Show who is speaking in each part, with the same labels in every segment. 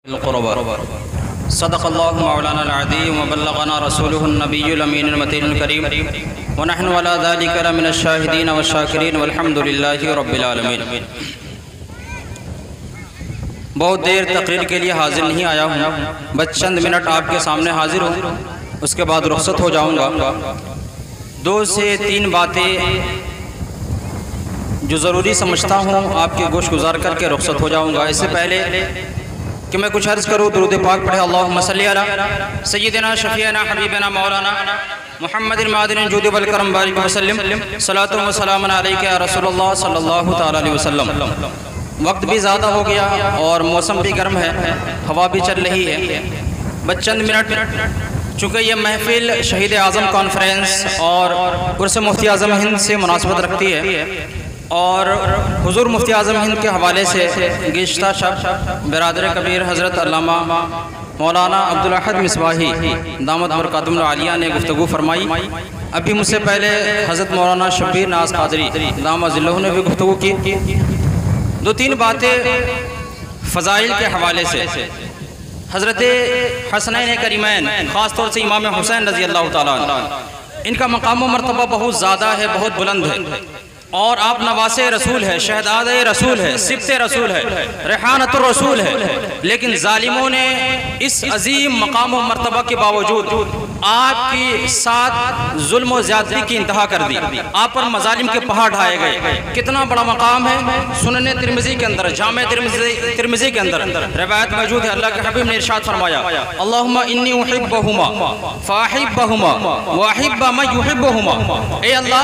Speaker 1: सदक़ल्लाहु मौलाना अल-अज़ीम व बल्लगना रसूलुहुन नबियुल अमीनुल मतीनुल करीम व नहनु अला ज़ालिका लमिनश शाहिदीन व शाकिरीन वल्हम्दुलिल्लाहि रब्बिल आलमीन। बहुत देर तकरीर के लिए हाजिर नहीं आया हूँ, बस चंद मिनट आपके सामने हाजिर हूँ, उसके बाद रुखसत हो जाऊँगा। 2 से 3 बातें जो ज़रूरी समझता हूँ आपके गोश गुजार करके रुखसत हो जाऊँगा। इससे पहले कि मैं कुछ अर्ज़ करूँ, दुरूद पाक पढ़े। अल्लाहुम्मा सल्ली अला सय्यिदिना शफ़ीअना हबीबना मौलाना मुहम्मदिन मादिन जूदि वल करम बारिक वसल्लम सलातु व सलामुन अलैका या रसूलल्लाह सल्लल्लाहु तआला अलैहि वसल्लम। वक्त भी ज़्यादा हो गया और मौसम भी गर्म है, हवा भी चल रही है। बस चंद मिनट, चूँकि ये महफिल शहीद आज़म कॉन्फ्रेंस और उर्स मुफ्ती आज़म हिंद से मुनासबत रखती है और हुज़ूर मुफ्ती आज़म हिंद के हवाले से गुज़िश्ता शब बिरादर कबीर हज़रत अल्लामा मौलाना अब्दुल अहद मिसबाही दामद बरकातुहुल आलिया ने गुफ्तगू फरमाई। अभी मुझसे पहले हज़रत मौलाना शब्बीर नाज़ क़ादरी दामद ज़िल्लहु ने भी गुफ्तगू की। 2-3 बातें फ़ज़ाइल के हवाले से। हज़रत हसनैन करीमैन ख़ास तौर से इमाम हुसैन रज़ी अल्लाह तआला अन्हु, इनका मकाम व मर्तबा बहुत ज़्यादा है, बहुत बुलंद है और आप नवासे रसूल है, शहदादे रसूल है, सिब्ते रसूल है, रेहानतुर रसूल है। लेकिन जालिमों ने इस अजीम मकाम व मर्तबा के बावजूद आपकी साथ जुल्म व ज़्यादती की इंतहा कर दी। आप पर मजालिम के पहाड़ ढाए गए। कितना बड़ा मकाम है। सुनने तिरमिज़ी के अंदर, जामे तिरमिज़ी के अंदर रिवायत मौजूद है। अल्लाह के हबीब ने इरशाद फरमाया, अल्लाहुम्मा इन्नी उहिब्बुहुमा फ़अहिब्बहुमा व अहिब्ब मन युहिब्बुहुमा। ए अल्लाह,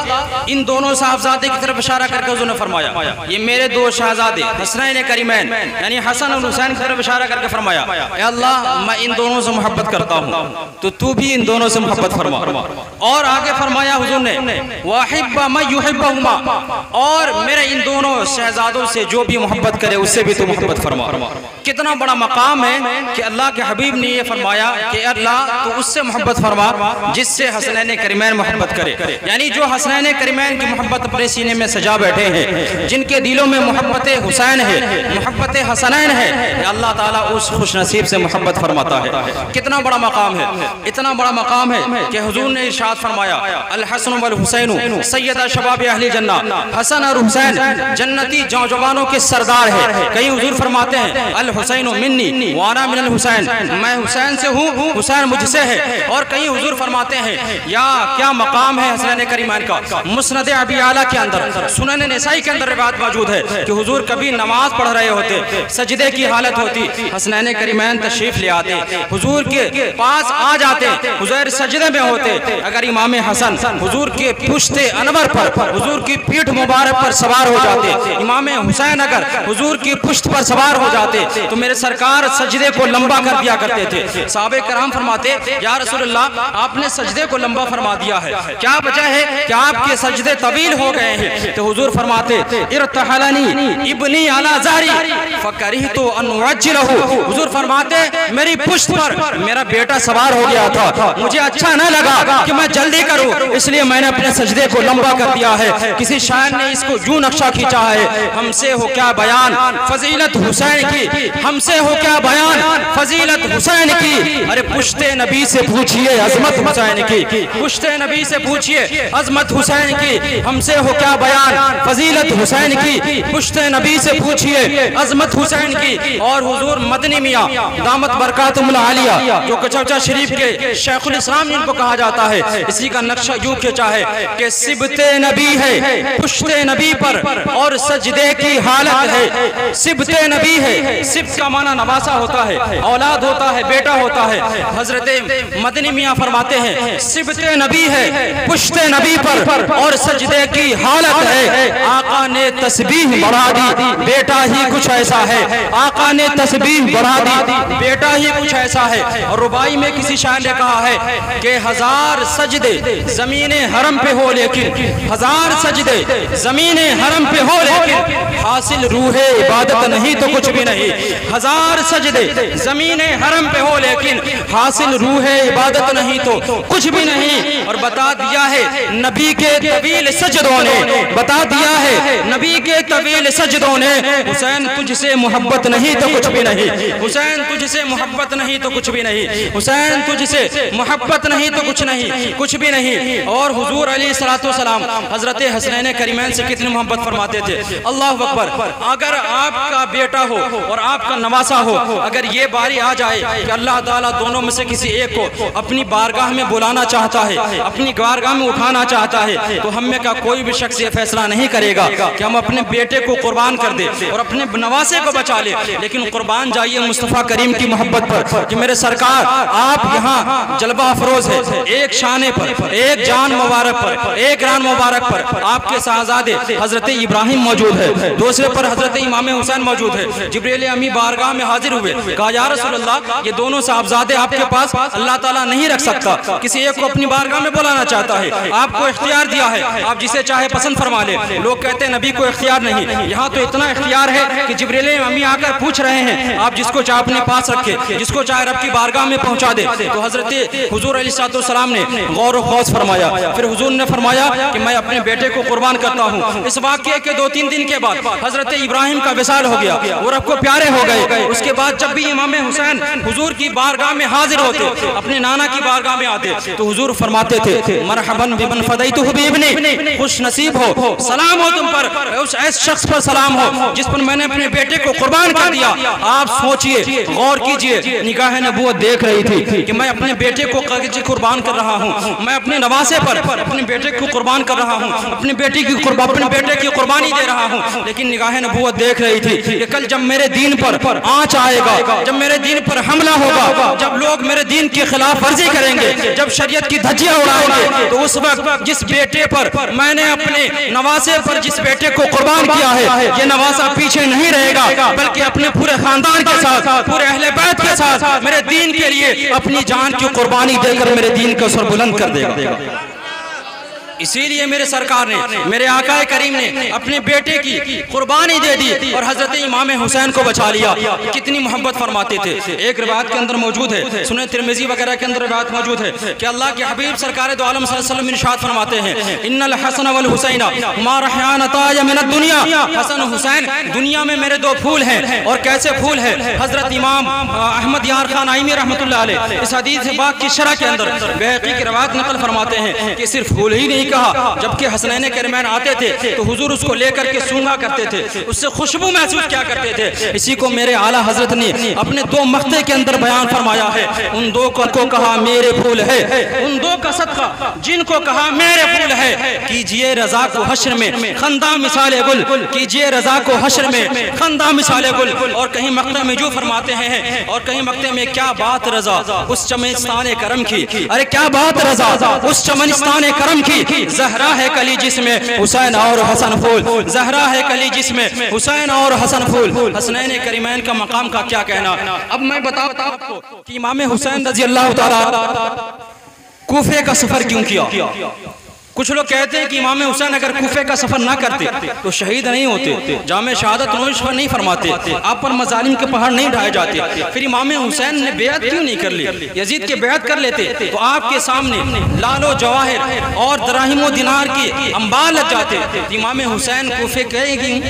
Speaker 1: इन दोनों साहबजादे की तरफ इशारा करके हुज़ूर ने फरमाया, ये मेरे 2 शहजादे हसनैन करीमैन यानी हसन और हुसैन की तरफ इशारा करके फरमाया, ए अल्लाह, मैं इन दोनों से मोहब्बत करता हूँ, तो तू भी इन दोनों से मोहब्बत फरमा। और आगे फरमाया हुज़ूर ने, वअहिब्ब मन युहिब्बुहुमा, और मेरे इन दोनों शहजादों से जो भी मोहब्बत करे उससे भी तू मोहब्बत फरमा। कितना बड़ा मकाम है कि अल्लाह के हबीब ने ये फरमाया कि अल्लाह तो उससे मोहब्बत फरमा जिससे हसनैन करीमैन मोहब्बत करे। यानी जो हसनैन करीमैन की मोहब्बत अपने सीने में सजा बैठे हैं, जिनके दिलों में मोहब्बत हुसैन है, मोहब्बत हसनैन है, अल्लाह ताला उस खुश नसीब से मोहब्बत फरमाता है। कितना बड़ा मकाम है। इतना बड़ा मकाम है कि हुजूर ने इरशाद फरमाया, अल हसन वल हुसैन सैयदा शबाब अहली जन्नत। हसन और हुसैन जन्नती नौजवानों के सरदार है। कहीं हुजूर फरमाते हैं, अल हुसैन मिन्नी व अना मिनल हुसैन, मैं हुसैन से हूँ, हुसैन मुझसे है। और कहीं हुजूर फरमाते हैं, या क्या मकाम है हसनैन करीमैन का। मुस्नद अबी आला के अंदर, सुनन नसाई के अंदर बात मौजूद है कि हुजूर कभी नमाज पढ़ रहे होते, सजदे की हालत होती, हसनैन करीमैन तशरीफ ले आते, हुजूर के पास आ जाते, हुजूर सजदे में होते। अगर इमाम हसन हुजूर के पुश्ते अनवर पर, हुजूर की पीठ मुबारक पर सवार हो जाते, इमाम हुसैन अगर हुजूर की पुश्त पर सवार हो जाते, तो मेरे सरकार सजदे को लंबा कर दिया करते थे। साहबे कराम फरमाते, या रसूलल्लाह, आपने सजदे को लंबा फरमा दिया है, क्या वजह है कि आपके सजदे तवील हो गए हैं? तो हुजूर फरमाते, इरतहलनी इब्नी अला ज़हरी फकरिहतु अन उअज्जिलहु। हुजूर फरमाते, मेरी पुश्त पर मेरा बेटा सवार हो गया था, मुझे अच्छा न लगा कि मैं जल्दी करूं, इसलिए मैंने अपने सजदे को लंबा कर दिया है। किसी शायर ने इसको यूं नक्शा खींचा है, हमसे हो क्या बयान फजीलत हुसैन की, हमसे हो क्या बयान फजीलत हुसैन की। अरे पुश्ते नबी से पूछिए अजमत हुसैन की, पुश्ते नबी से पूछिए अजमत हुसैन की, हमसे हो क्या बयान फजीलत हुसैन की, पुश्ते नबी से पूछिए अजमत हुसैन की। और हुजूर मदनी मियां दामत बरकातुहुल आलिया, जो कचौचा शरीफ के शेखुल इस्लाम जिनको कहा जाता है, इसी का नक्शा यूं खींचा है कि सिबते नबी है, पुश्ते नबी पर और सजदे की हालत है। सिबते नबी है, सिब्त का माना नवासा होता है, औलाद होता है, बेटा होता है। हजरत मदनी मियां फरमाते हैं, सिबते नबी है, पुश्ते नबी पर और सजदे की हालत है। आका ने तस्बीह बढ़ा दी, बेटा ही कुछ ऐसा है, आका ने तस्बीह बढ़ा दी, बेटा ही कुछ ऐसा है। और रुबाई में किसी शायर ने कहा है कि 1000 सजदे ज़मीने हरम पे हो, लेकिन 1000 सजदे ज़मीने हरम पे हो, लेकिन हासिल रूहे इबादत नहीं तो कुछ भी नहीं। 1000 सजदे ज़मीने हरम पे हो, लेकिन हासिल रूहे इबादत नहीं तो कुछ भी नहीं। और बता दिया है नबी के तवील सजदों ने बता दिया है नबी के तवील सजदों ने, हुसैन तुझसे मोहब्बत नहीं तो कुछ भी नहीं, हुसैन तुझसे मोहब्बत नहीं तो कुछ भी नहीं, हुसैन तुझसे मोहब्बत नहीं तो कुछ नहीं, कुछ भी नहीं। और हुजूर अलैहिस्सलातु वस्सलाम हजरत हसनैन करीमैन से कितनी मोहब्बत फरमाते थे। अल्लाह अकबर। अगर आपका बेटा हो और आपका नवासा हो, अगर ये बारी आ जाए कि अल्लाह ताला दोनों में से किसी एक को अपनी बारगाह में बुलाना चाहता है, अपनी बारगाह में उठाना चाहता है, तो हम में का कोई भी शख्स ये फैसला नहीं करेगा कि हम अपने बेटे को कुर्बान कर दे और अपने नवासे को बचा ले, लेकिन कुर्बान जाइए मुस्तफ़ा करीम की मोहब्बत पर कि मेरे सरकार आप यहाँ जलवा अफरोज है, एक शाने पर, एक जान मुबारक पर, एक रान मुबारक पर आपके साहजादे हजरत इब्राहिम मौजूद है, दूसरे पर हजरत इमाम हुसैन मौजूद है। जिब्रील अमी बारगाह में हाजिर हुए, कहा या रसूल अल्लाह ये दोनों साहबजादे आपके पास अल्लाह ताला नहीं रख सकता, किसी एक को अपनी बारगाह में बुलाना चाहता है, आपको इख्तियार दिया है, आप जिसे चाहे पसंद फरमा ले। लोग कहते हैं नबी को इख्तियार नहीं, यहाँ तो इतना इख्तियार है कि जिब्रील अमी आकर पूछ रहे हैं, आप जिसको चाहे अपने पास रखे, जिसको चाहे रब की बारगाह में पहुंचा दे। तो हजरत हुजूर अलैहिस्सलाम ने गौर गौस फरमाया, फिर हुजूर ने फरमाया कि मैं अपने बेटे को कुर्बान करता हूँ। इस वाक़ये के 2-3 दिन के बाद हजरत इब्राहिम का विसाल हो गया, वो रब को प्यारे हो गए। उसके बाद जब भी इमाम हुसैन हुजूर की बारगाह में हाजिर होते, अपने नाना की बारगाह में आते, तो हुजूर फरमाते थे मरहबन बिमन फदैतुहु बिइब्नी, खुश नसीब हो, सलाम हो तुम पर, उस ऐसे शख्स पर सलाम हो जिस पर मैंने अपने बेटे को कुर्बान कर दिया। आप सोचिए, गौर कीजिए, निगाह नबूवत देख रही थी कि मैं अपने बेटे को कुर्बान कर रहा हूँ, मैं अपने नवासे पर अपने बेटे को कुर्बान कर रहा हूँ, अपने बेटे की कुर्बानी दे रहा हूँ, लेकिन निगाह नबूवत देख रही थी कि कल जब मेरे दीन पर आंच आएगा, जब मेरे दीन पर हमला होगा, जब लोग मेरे दीन की खिलाफ वर्जी करेंगे, जब शरीयत की धज्जियां उड़ाएंगे, तो उस वक्त जिस बेटे पर मैंने अपने नवासे पर जिस बेटे को कुर्बान किया है, ये नवासा पीछे नहीं रहेगा, बल्कि अपने पूरे खानदान के साथ, पूरे अहले बैत के साथ मेरे दीन के लिए अपनी जान की कुर्बानी देकर मेरे दीन का सर बुलंद कर देगा। इसीलिए मेरे सरकार ने, मेरे आकाए करीम ने अपने बेटे की कुर्बानी दे दी और हजरत इमाम हुसैन को बचा लिया। कितनी मोहब्बत फरमाते थे। एक रिवायत के अंदर मौजूद है, सुने तिरमिज़ी वगैरह के अंदर रिवायत मौजूद है कि अल्लाह के हबीब सरकार दो आलम सल्लल्लाहु अलैहि वसल्लम इरशाद फरमाते हैं इन्नल हसन वल हुसैना मा रहयानताय मिनद दुनिया, हसन हुसैन दुनिया में मेरे 2 फूल हैं। और कैसे फूल है? हजरत इमाम अहमद यार खान आइमी रहमतुल्लाह अलैह इस हदीस पाक की शरह के अंदर बैहक़ी की रिवायत नकल फरमाते हैं कि सिर्फ फूल ही नहीं कहा, जबकि हसनैन करीमैन आते थे तो हुजूर उसको लेकर के सूंघा करते थे, उससे खुशबू महसूस क्या करते थे। इसी को मेरे आला हजरत ने अपने 2 मख्ते के अंदर बयान फरमाया है। उन 2 को कहा मेरे फूल है, उन 2 का सदका जिनको कहा मेरे फूल है, कीजिए रजा को हश्र में खंदा मिसाले गुल, कीजिए रजा को हश्र में खंदा मिसाले गुल। और कहीं मक्ते में जो फरमाते हैं, और कहीं मक्ते में क्या बात रजा उस चमनिस्तान करम की, अरे क्या बात रजा उस चमनिस्तान करम की, ज़हरा है कली जिसमें हुसैन और हसन फूल, ज़हरा है कली जिसमें हुसैन और हसन फूल। हसनैन करीमैन का मकाम का क्या कहना। अब मैं बताता हूं आपको कि इमाम हुसैन रज़ी अल्लाह तआला कूफे का सफर क्यों किया। कुछ लोग कहते हैं कि इमाम हुसैन अगर कूफे का सफर ना करते तो शहीद नहीं होते, जामे शहादत नोश पर नहीं फरमाते, आप पर मजालिम के पहाड़ नहीं ढाए जाते। फिर इमाम हुसैन ने बेअत क्यों नहीं कर ली? यजीद के बेअत कर लेते तो आपके सामने लालो जवाहिर और दराहिमो दिनार की अंबार लग जाते। इमाम हुसैन कूफे गए क्यों?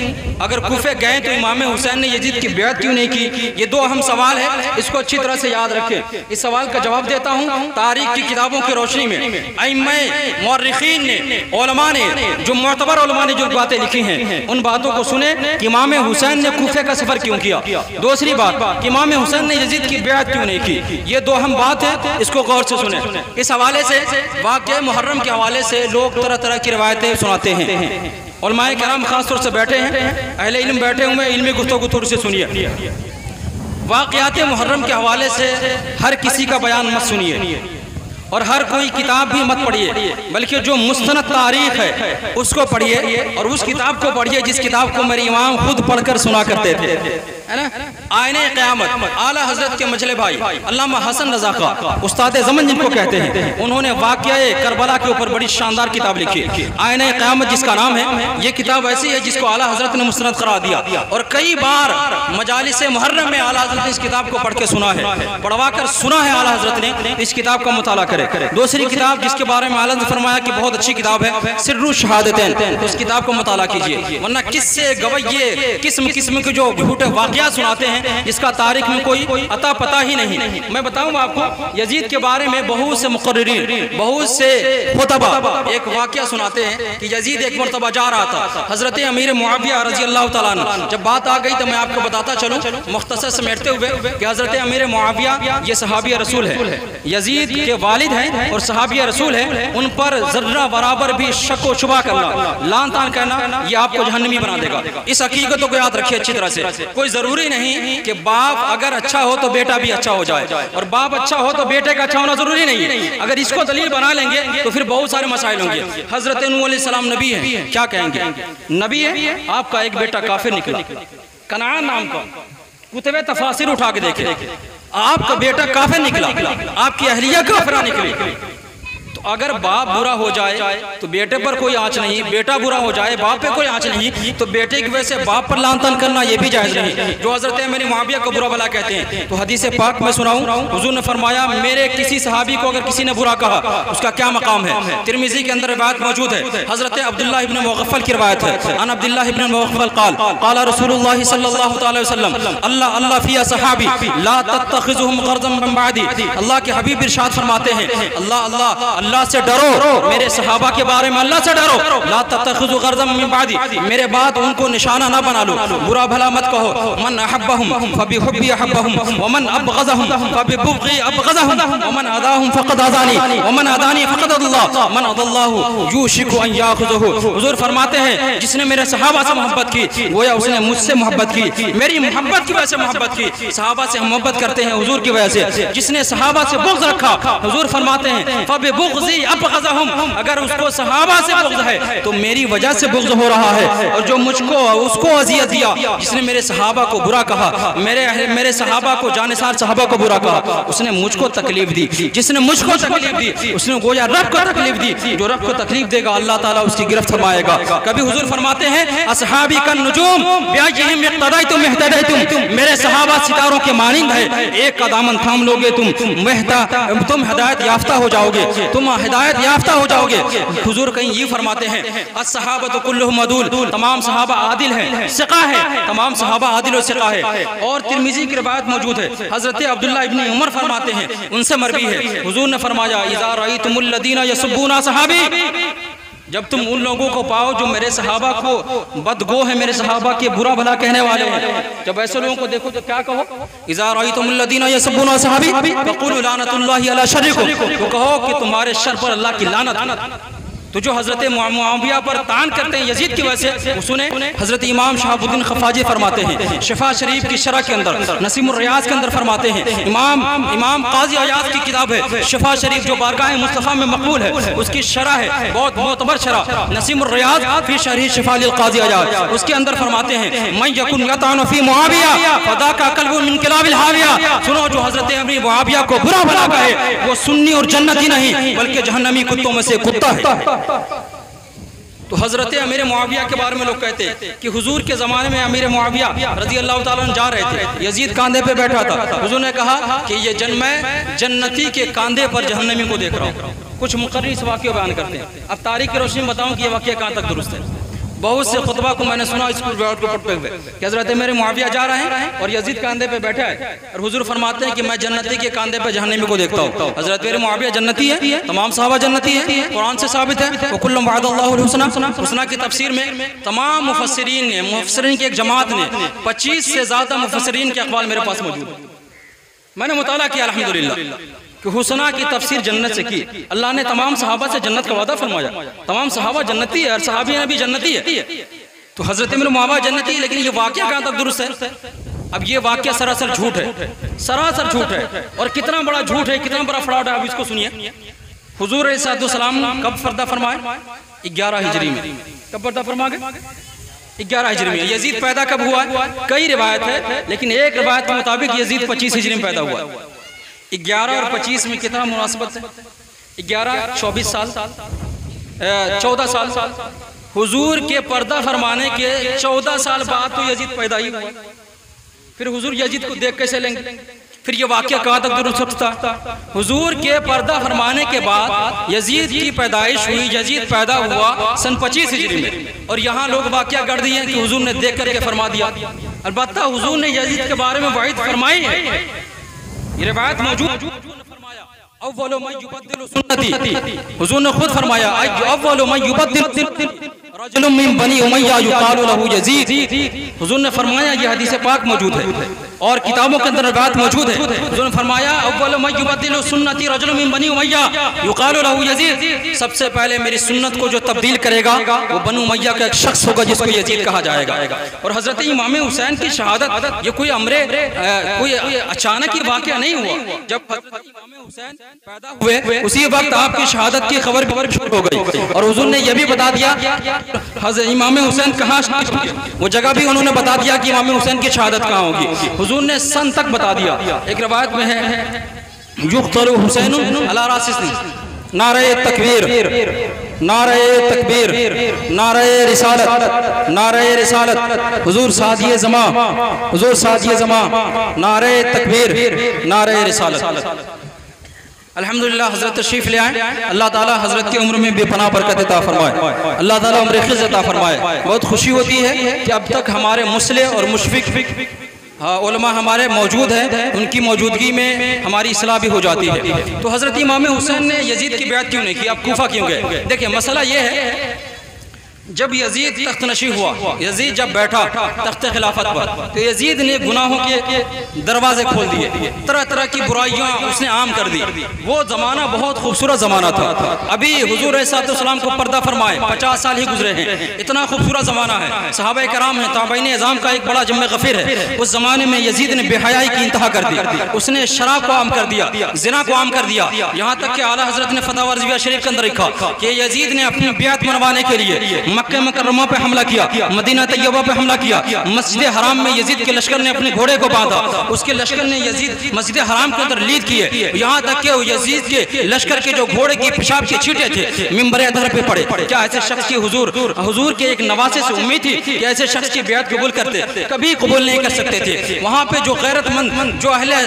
Speaker 1: अगर कूफे गए तो इमाम हुसैन ने यजीद की बेअत क्यों नहीं की? ये 2 अहम सवाल है, इसको अच्छी तरह से याद रखें। इस सवाल का जवाब देता हूँ तारीख की किताबों की रोशनी में। अइम्मे मुअर्रिखीन ने, उलमा ने, जो मुअतबर उलमा ने जो बातें लिखी हैं, उन बातों को सुने कि इमाम हुसैन ने कूफे का सफर क्यों किया। दूसरी बात कि इमाम हुसैन ने यजीद की बेअत क्यों नहीं की। ये 2 अहम बात है, इसको गौर से सुने। इस हवाले से वाक़या मुहर्रम के हवाले से लोग तरह तरह की रिवायतें सुनाते हैं। उलमाए किराम खास तौर से बैठे हैं, अहले इल्म बैठे हुए, इल्मी गुफ्तगू थोड़ी से सुनिए। वाक़यात मुहर्रम के हवाले से हर किसी का बयान मत सुनिए और हर कोई किताब भी मत पढ़िए, बल्कि जो मुस्तनद तारीख है उसको पढ़िए और उस किताब को पढ़िए जिस किताब को मेरे इमाम खुद पढ़कर सुना करते थे, है ना। आईने क़यामत आला हजरत के मजले भाई अल्लामा हसन रज़ा ख़ां उस्ताद ज़मन जिनको कहते हैं, उन्होंने वाक़या करबला के ऊपर बड़ी शानदार किताब लिखी, आईने क़यामत जिसका नाम है। ये किताब ऐसी है जिसको आला हजरत ने मुस्तनद करार दिया और कई बार मजालिस मुहर्रम में आला हजरत ने इस किताब को पढ़ के सुना है, पढ़वा कर सुना है आला हजरत ने इस किताब का मुताला करे। दूसरी किताब जिसके बारे में आलम ने फरमाया कि बहुत अच्छी किताब है सिर्रुल शहादतैन, उस किताब को मुताला कीजिए, वरना किससे गवैये किस्म किस्म के जो झूठे वाक़िया सुनाते हैं जिसका तारीख में कोई अता पता ही नहीं। मैं बताऊं आपको यजीद के बारे में बहुत से मुक़र्रिरीन, बहुत से खुतबा एक वाक़िया सुनाते हैं कि यजीद एक मरतबा जा रहा था हज़रत अमीर मुआविया रज़ी अल्लाह तआला अन्हु। जब बात आ गई तो मैं आपको बताता चलूं मुख्तसर समेटते हुए कि हज़रत अमीर मुआविया ये सहाबी रसूल है, यजीद के वालिद हैं और सहाबी रसूल हैं, उन पर जर्रा बराबर भी शक व शुबा करना, लान तान करना, ये आपको जहन्नमी बना देगा। इस हकीकतों को याद रखिए अच्छी तरह से। कोई जरूरी नहीं कि बाप अगर अच्छा हो तो बेटा भी अच्छा हो जाए, और बाप अच्छा हो तो बेटे का अच्छा होना जरूरी नहीं है। अगर इसको दलील बना लेंगे तो फिर बहुत सारे मसाइल होंगे। हजरत नूह अलैहिस्सलाम नबी है, क्या कहेंगे? नबी है, आपका एक बेटा काफिर निकला, कनान नाम का, कुतुब तफासिर उठा के देखे, आपका बेटा काफिर निकला, आपकी अहलिया काफिरा निकली। तो अगर बाप बुरा हो जाए तो बेटे पर कोई आँच नहीं, बेटा बुरा हो जाए बाप पे कोई आँच नहीं, तो बेटे की वजह से बाप पर लान तान करना ये भी जायज़ नहीं, जो हज़रत मेरी मुआविया को बुरा भला कहते हैं। तो हदीस पाक में सुनाऊं, हुजूर ने फरमाया मेरे किसी सहाबी को अगर किसी ने बुरा कहा उसका क्या मकाम है। तिरमिज़ी के अंदर रिवायत मौजूद है, हज़रत अब्दुल्लाह इब्न मुग़फ़्फ़ल की रिवायत है, अन अब्दुल्लाह इब्न मुग़फ़्फ़ल क़ाल क़ाल रसूलुल्लाह सल्लल्लाहु अलैहि वसल्लम अल्लाह अल्लाह फ़ी सहाबी ला तत्तखिज़ुहुम ग़रज़न मिन बअदी। अल्लाह के हबीब इरशाद फरमाते हैं अल्लाह अल्लाह अल्लाह से डरो, मेरे सहाबा के बारे में अल्लाह से डरो, ला तत्तखिज़ु ग़रज़न मिन बअदी, मेरे बाद उनको निशाना ना बना लो, बुरा भला मत कहो। मन अहब्बहुम फबिहुब्बी अहब्बहुम व मन अबग़ज़हुम फबिबुग़ज़ी अबग़ज़हुम व मन अदाहुम फ़क़द अदानी व मन अदानी फ़क़द अल्लाह मन अदल्लाहु यूशिकु अन याख़ुज़हु। हुज़ूर फरमाते हैं जिसने मेरे सहाबा से मोहब्बत की गोया उसने मुझसे मोहब्बत की, मेरी मोहब्बत की वजह से मोहब्बत की। सहाबा से हम मोहब्बत करते हैं हुज़ूर की वजह से। जिसने सहाबा से बुग़्ज़ रखा, हुज़ूर फरमाते हैं फबिबुग़ज़ी अबग़ज़हुम, अगर उसको सहाबा से बुग़्ज़ है तो मेरी वजह से बुग़्ज़ हो रहा है, और जो मुझको उसको अज़ियत दिया, जिसने मेरे सहाबा को बुरा कहा, मेरे सहाबा को जानिसार सहाबा को बुरा कहा, उसने मुझको तकलीफ दी, जिसने मुझको तकलीफ दी उसने गोया रब को तकलीफ दी, जो रब को तकलीफ देगा अल्लाह ताला उसकी गिरफ्त फरमाएगा। कभी हुज़ूर फरमाते हैं असहाबी कन नुजूम बिअय्यिहिम इक़्तदयतुम इहतदयतुम, मेरे सहाबा सितारों के मानिंद है, एक का दामन थाम लोगे तुम हिदायत याफ्ता हो जाओगे, तुम हिदायत याफ्ता हो जाओगे। हुजूर कहीं ये फरमाते हैं अस्सहाबतु कुल्लुहुम अदूल, तमाम सहाबा आदिल हैं, सिक़ा है, तमाम सहाबा आदिल और सिक़ा है। और तिरमिज़ी की रिवायत मौजूद है, हज़रत अब्दुल्लाह इब्न उमर फरमाते हैं, उनसे मरवी है, हुजूर ने फरमाया इज़ा रअयतुमुल लदीना यसुब्बूना सहाबी, जब तुम उन लोगों को पाओ जो मेरे सहाबा को बदगो है, मेरे सहाबा के बुरा भला कहने वाले हैं, जब ऐसे लोगों को देखो तो क्या कहो? इज़ा रअयतुमुल लदीना यसुब्बूना सहाबी फक़ूलू लानतुल्लाहि अला शर्रिकुम, तो कहो कि तुम्हारे शर पर अल्लाह की लानत। तो जो हज़रत मुआविया पर तान करते हैं यजीद की वजह से, सुने हज़रत इमाम शहाबुद्दीन ख़फ़ाजी फरमाते हैं शिफा शरीफ की शरह के अंदर, नसीमुर रियाज़ के अंदर फरमाते हैं, इमाम काज़ी अयाज़ की किताब है शिफा शरीफ जो बारगाह मुस्तफ़ा में मकबूल है, उसकी शरह है बहुत मोतबर शरह, नसीमुर रियाज़ फ़ी शरह शिफा लिल काज़ी अयाज़, उसके अंदर फरमाते हैं मन यकुन यतानु फ़ी मुआविया फ़दाका क़ल्बुन मिन किलाबिल हाविया। सुनो जो हज़रत अमीर मुआविया को बुरा भला कहे वो सुन्नी और जन्नती नहीं बल्कि जहन्नमी कुत्तों में से कुत्ता है। तो हज़रत अमीर मुआविया के बारे में लोग कहते हैं कि हुजूर के ज़माने में अमीर मुआविया रज़ी अल्लाह ताला अन्हु जा रहे थे, यजीद कांधे पे बैठा था, हुजूर ने कहा कि ये मैं जन्नती के कांधे पर जहन्नमी को देख रहा हूँ। कुछ मुक़र्रिर इस वाक़े को बयान करते हैं। अब तारीख़ की रोशनी में बताऊँ कि ये वाक़या कहाँ तक दुरुस्त है। बहुत से खुतबा को मैंने सुना स्कूल बोर्ड को पढ़ते हुए कि हज़रत मेरे मुआविया जा रहे हैं और यजीद कांधे पे बैठा है, और हुजूर फरमाते हैं कि मैं जन्नती के कांधे पे जहन्नमी को देखता हूँ। हज़रत मेरे मुआविया जन्नती है, तमाम सहाबा जन्नती है, कुरान से साबित है। वो कुल्लुम वअदल्लाहुल हुस्ना, हुस्ना की तफसीर में तमाम मुफस्सिरीन ने, मुफस्सिरीन की एक जमात ने 25 से ज़्यादा मुफस्सिरीन के अक़वाल मेरे पास मौजूद है। मैंने मुताला किया अल्हम्दुलिल्लाह कि हुस्ना की तफसीर जन्नत से की। अल्लाह ने तमाम सहाबा से जन्नत का वादा फरमाया, तमाम सहाबा जन्नती है और सहाबियाँ भी जन्नती है। तो हज़रत मेरे मुआविया जन्नती है, लेकिन ये वाक़या कहाँ तक दुरुस्त है? अब ये वाक़या सरासर झूठ है, सरासर झूठ है, और कितना बड़ा झूठ है, कितना बड़ा फ्रॉड है, आप इसको सुनिए। हुजूर अलैहिस्सलाम कब पर्दा फरमाए? 11 हिजरी में। कब पर्दा फरमा गए? 11 हिजरी में। यजीद पैदा कब हुआ? कई रिवायत है, लेकिन एक रिवायत के मुताबिक यजीद 25 हिजरी में पैदा हुआ। 11 और 25 में कितना मुनासिबत है? 11 24 साल, 14 साल। हुजूर के पर्दा फरमाने के 14 साल बाद तो यजीद पैदा ही हुआ। फिर हुजूर यजीद को देख कैसे लेंगे? फिर ये वाक़या कहाँ तक दुरुस्त हो सकता? हुजूर के पर्दा फरमाने के बाद यजीद की पैदाइश हुई, यजीद पैदा हुआ सन 25 हिजरी में, और यहाँ लोग वाक़या गढ़ दिए कि हुजूर ने देख करके फरमा दिया। अलबत्ता हुजूर ने यजीद के बारे में वाइद फरमाई है, ये रिवायत मौजूद। हुजूर ने खुद फरमाया हुजूर ने फरमाया, ये हदीस पाक मौजूद है और किताबों के अंदर बात मौजूद है। हुजूर ने फरमाया सबसे पहले मेरी सुन्नत को जो तब्दील करेगा वो बनु उमय्या का एक शख्स होगा जिसको यजीद कहा जाएगा। और हजरत इमाम हुसैन की शहादत ये कोई कोई अचानक ही वाक़या नहीं हुआ। जब इमाम हुसैन पैदा हुए उसी वक्त आपकी शहादत की खबर शुरू हो गई, और हुजूर ने यह भी बता दिया हज़रत इमाम हुसैन कहाँ, वो जगह भी उन्होंने बता दिया कि इमाम हुसैन की शहादत कहाँ होगी। हुजूर ने सन तक बता दिया। एक रिवायत में है युक़्तलु हुसैन अला रासिस्नी, नारे तकबीर, नारे तकबीर, नारे रिसालत, नारे रिसालत, हुजूर सादिए ज़मा, हुजूर सादिए ज़मा, नारे तकबीर, नारे रिसालत। अल्हम्दुलिल्लाह हज़रत तशरीफ़ ले आए। अल्लाह ताला हज़रत की उम्र में बेपनाह बरकत अता फरमाए, अल्लाह ताला उम्र खिज़ अता फरमाए। बहुत खुशी होती है कि अब तक हमारे मुस्लिह और मुशफ़िक़ उलमा हमारे मौजूद हैं, उनकी मौजूदगी में हमारी इस्लाह भी हो जाती है। तो हज़रत इमाम हुसैन ने यजीद की बैत क्यों नहीं की? अब कूफा क्यों गए? देखिए मसला ये है, जब यजीद तख्त नशी हुआ, यजीद जब बैठा तख्त खिलाफत पर, तो यजीद ने गुनाहों के दरवाजे खोल दिए, तरह तरह की बुराइयां उसने आम कर दी। वो ज़माना बहुत खूबसूरत ज़माना था। अभी हुजूर अलैहिस्सलाम को पर्दा फरमाए 50 साल ही गुजरे हैं, इतना खूबसूरत ज़माना है। सहाबा कराम हैं, ताबईन एज़ाम का एक बड़ा जम्मे गफीर है। उस ज़माने में यजीद ने बेहयाई की इंतहा कर दी, उसने शराब को आम कर दिया, ज़िना को आम कर दिया। यहाँ तक कि आला हज़रत ने फतवा रज़विया शरीफ के अंदर लिखा कि यजीद ने अपनी बैत मनवाने के लिए मक्का मुकर्रमा पे हमला किया, मदीना तैयबा पे हमला किया, मस्जिद हराम में यजीद के लश्कर ने अपने घोड़े को बांधा, उसके लश्कर ने यजीद मस्जिद हराम के अंदर लीद किए। यहाँ तक कि यजीद के लश्कर के जो घोड़े की पेशाब के छींटे थे मिंबर अदहर पे पड़े। क्या ऐसे शख्स की हुजूर के एक नवासे से उम्मीद थी कि ऐसे शख्स की बैत कबूल करते? कभी कबूल नहीं कर सकते थे। वहाँ पे जो गैरतमंद, जो अहले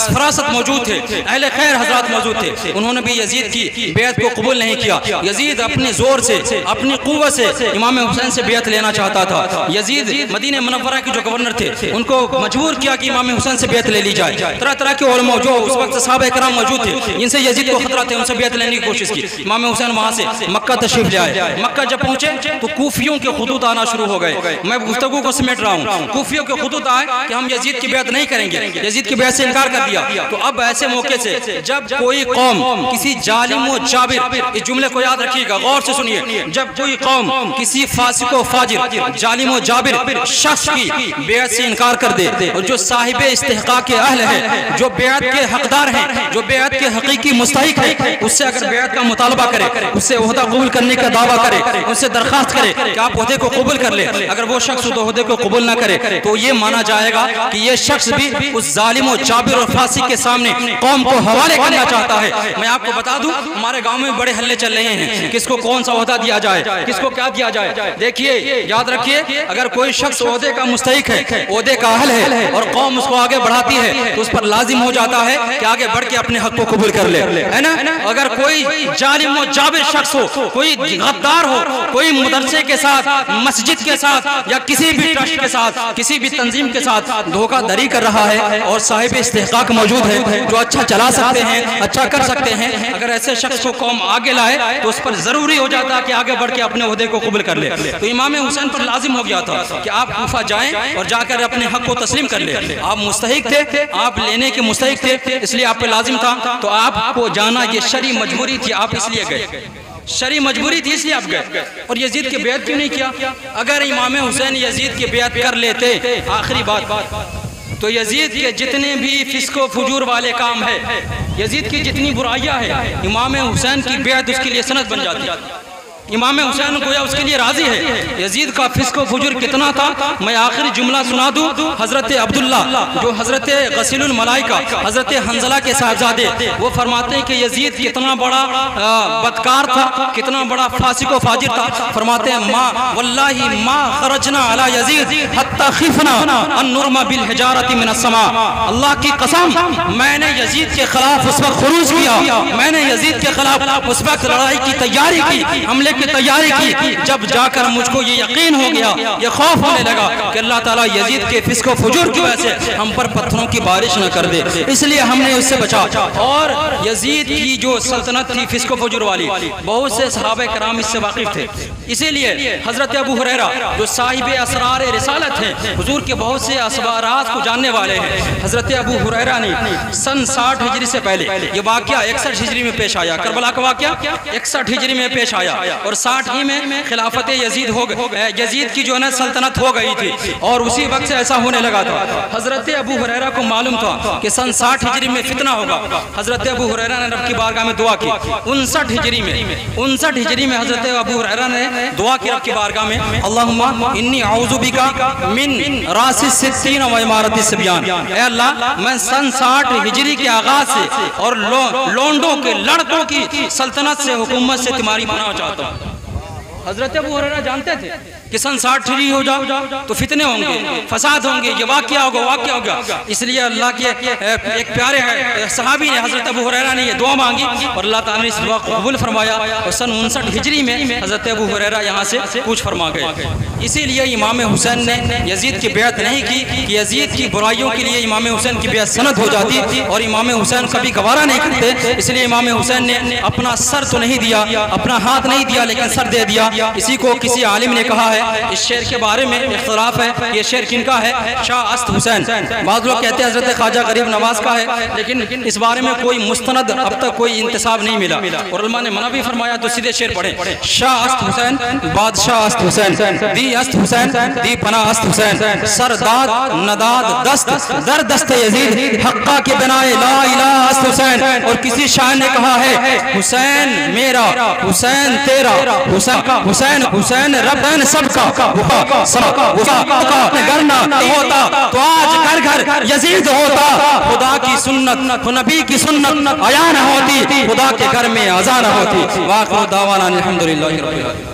Speaker 1: फरासत मौजूद थे, अहले खैर हजरात मौजूद थे, उन्होंने भी यजीद की बैत को कबूल नहीं किया। यजीद अपने जोर से, अपनी कुव्वत से इमाम हुसैन से बैत लेना चाहता था। यजीद मदीने मुनव्वरा के जो गवर्नर थे उनको मजबूर किया कि इमाम हुसैन से बैत ले ली जाए। तरह तरह के उलमा जो उस वक्त सहाबा कराम मौजूद थे, जिनसे यजीद को खतरा थे, उनसे बैत लेने की कोशिश की। इमाम हुसैन वहाँ से मक्का तशरीफ ले आए। मक्का जब पहुंचे तो कूफियों के खुतूत आना शुरू हो गए। मैं गुफ्तगू को समेट रहा हूँ। कूफियों के खुतूत आए कि हम यजीद की बैत नहीं करेंगे, यजीद की बैत से इनकार कर दिया। तो अब ऐसे मौके से जब कोई कौम किसी जालिम व जाबिर, इस जुमले को याद रखिएगा, गौर से सुनिए, जब कोई कौम किसी फासिक व फाजिर, जालिम व जाबिर शख्स की बैत से इनकार कर दे, और जो साहिब इस्तिहकाक के अहल है, जो बैत के हकदार हैं, जो बैत के हकीकी मुस्तहिक है, उससे अगर बैत का मुतालबा करे, उससे ओहदा कबूल करने का दावा करे, उससे दरखास्त करे कि आप ओहदे को कबूल कर ले, अगर वो शख्स उस ओहदे को कबूल ना करे तो ये माना जाएगा कि ये शख्स भी उस जालिम व जाबिर और फासिक के सामने कौम को हवाले करना चाहता है। मैं आपको बता दूं, हमारे गाँव में बड़े हल्ले चल रहे हैं, किसको कौन सा ओहदा दिया जाए, किसको क्या दिया जाए। देखिए याद रखिए, अगर कोई शख्स ओहदे का मुस्तहिक है, ओहदे का अहल है, और कौम उसको आगे बढ़ाती है, तो उस पर लाजिम हो जाता है कि आगे बढ़ के अपने हक को कबूल कर ले, है ना। अगर कोई जालिम व जाबिर शख्स हो, कोई गद्दार हो, कोई मदरसे के साथ, मस्जिद के साथ, या किसी भी ट्रस्ट के साथ, किसी भी तंजीम के साथ धोखाधड़ी कर रहा है, और साहिब इस्तिहकाक मौजूद है जो अच्छा चला सकते हैं, अच्छा कर सकते हैं, अगर ऐसे शख्स को कौम आगे लाए तो उस पर जरूरी हो जाता है कि आगे बढ़ के अपने ओहदे को कबूल कर ले। तो इमाम हुसैन पर लाजिम हो गया था कि आप कूफा जाएं और जाकर अपने हक को तस्लीम कर ले। आप मुस्तहिक थे, आप लेने के मुस्तहिक थे, इसलिए आप पे लाजिम था, तो आपको जाना ये शरी मजबूरी थी, आप इसलिए गए, शरी मजबूरी थी इसलिए आप गए। और यजीद की बैत क्यों नहीं किया? अगर इमाम हुसैन यजीद की बैत कर लेते, आखिरी बात, तो यजीद के जितने भी फिस्को फुजूर वाले काम है, यजीद की जितनी बुराइयां हैं, इमाम हुसैन की बैत उसके लिए सनद बन जाती। इमाम हुसैन गोया उसके लिए राजी है। यजीद का फिस्क व फुजूर कितना था, मैं आखिरी जुमला सुना दूं। हजरत अब्दुल्ला जो हजरत गसीलुल मलाइका हजरत हंजला के साहबजादे, वो फरमाते हैं कि यजीद कितना बड़ा बदकार था, कितना बड़ा फासिक व फाजिर था। फरमाते हैं मा वल्लाही मा खरजना अला यजीद हत्ता खिफना अन नुरमा बिल हिजारती मिनस समा। अल्लाह की कसम, मैंने यजीद के खिलाफ उस वक्त खुरूज किया, मैंने यजीद के खिलाफ उस वक्त लड़ाई की तैयारी की, हमले की तैयारी की, जब जाकर मुझको ये यकीन हो गया, ये खौफ होने लगा कि अल्लाह ताला यजीद के फिस्क व फुजूर की वजह से हम पर पत्थरों की बारिश न कर दे, इसलिए हमने उससे बचा। और यजीद की जो सल्तनत थी फिस्क व फुजूर वाली, बहुत से सहाबे कराम इससे वाकिफ थे। इसीलिए हजरत अबू हुरैरा जो साहिब असरार रिसालत हैं, हुजूर के बहुत से असरारात को जानने वाले हैं, हजरत अबू हुरैरा ने सन 60 हिजरी से पहले, ये वाक़या 61 हिजरी में पेश आया, करबला का वाक़या 61 हिजरी में पेश आया और 60 ही में खिलाफत यजीद हो गई, यजीद की जो है सल्तनत हो गई थी और उसी वक्त से ऐसा होने लगा था। हजरत अबू हुरैरा को मालूम था कि सन 60 हिजरी में फितना होगा। हजरत अबू हुरैरा ने रब की बारगाह में दुआ की। 59 हिजरी में हजरत अबू हुरैरा ने दुआ की रब की बारगाह में, अल्लाहुम्मा इन्नी औज़ु बिका मिन रासिस सित्तीन व इमारतिस सिब्यान, ऐ अल्लाह मैं सन 60 हिजरी के आगाज से और लोंडों के लड़कों की सल्तनत से, हुकूमत से तुम्हारी पनाह चाहता हूँ। हजरत अबू हुरैरा जानते थे कि सन 60 हिजरी हो जाओ तो फितने होंगे, फसाद होंगे, ये वाक़या होगा। इसलिए अल्लाह के एक प्यारे सहाबी ने, हजरत अबू हुरैरा ने ये दुआ मांगी और अल्लाह ताला ने इस दुआ को कबूल फरमाया और सन 59 हिजरी में हजरत अबू हुरैरा यहाँ से कूच फरमा गए। इसीलिए इमाम हुसैन ने यजीद की बेअत नहीं की कि यजीद की बुराइयों के लिए इमाम हुसैन की बेअत सनद हो जाती और इमाम हुसैन कभी गवारा नहीं करते। इसलिए इमाम हुसैन ने अपना सर तो नहीं दिया, अपना हाथ नहीं दिया, लेकिन सर दे दिया। इसी को किसी आलिम ने कहा है, इस शेर के बारे में इख्तलाफ है, ये शेर किनका है? शाह अस्त हुसैन। बाद लोग कहते हैं हजरत ख्वाजा गरीब नवाज का है, लेकिन इस बारे में कोई मुस्तनद अब तक कोई इंतसाब नहीं मिला और उलमा ने मना भी फरमाया। तो सीधे शेर पढ़े, शाह अस्त हुसैन बादशाह अस्त हुसैन, दी अस्त हुसैन दी पना अस्त हुसैन, सरदाद नदाद दस्त दर दस्त यजीद हक्का के बनाए ला इलाहा अस्त हुसैन। और किसी शाह ने कहा है हुसैन मेरा हुसैन तेरा, हुसैन हुसैन रब्बन सबका करना होता तो आज घर घर यजीद होता। खुदा की सुन्नत, नबी की सुन्नत आया न होती, खुदा के घर में अज़ान होती। वाक़िअ दावाना अल्हम्दुलिल्लाहि रब्बिल आलमीन।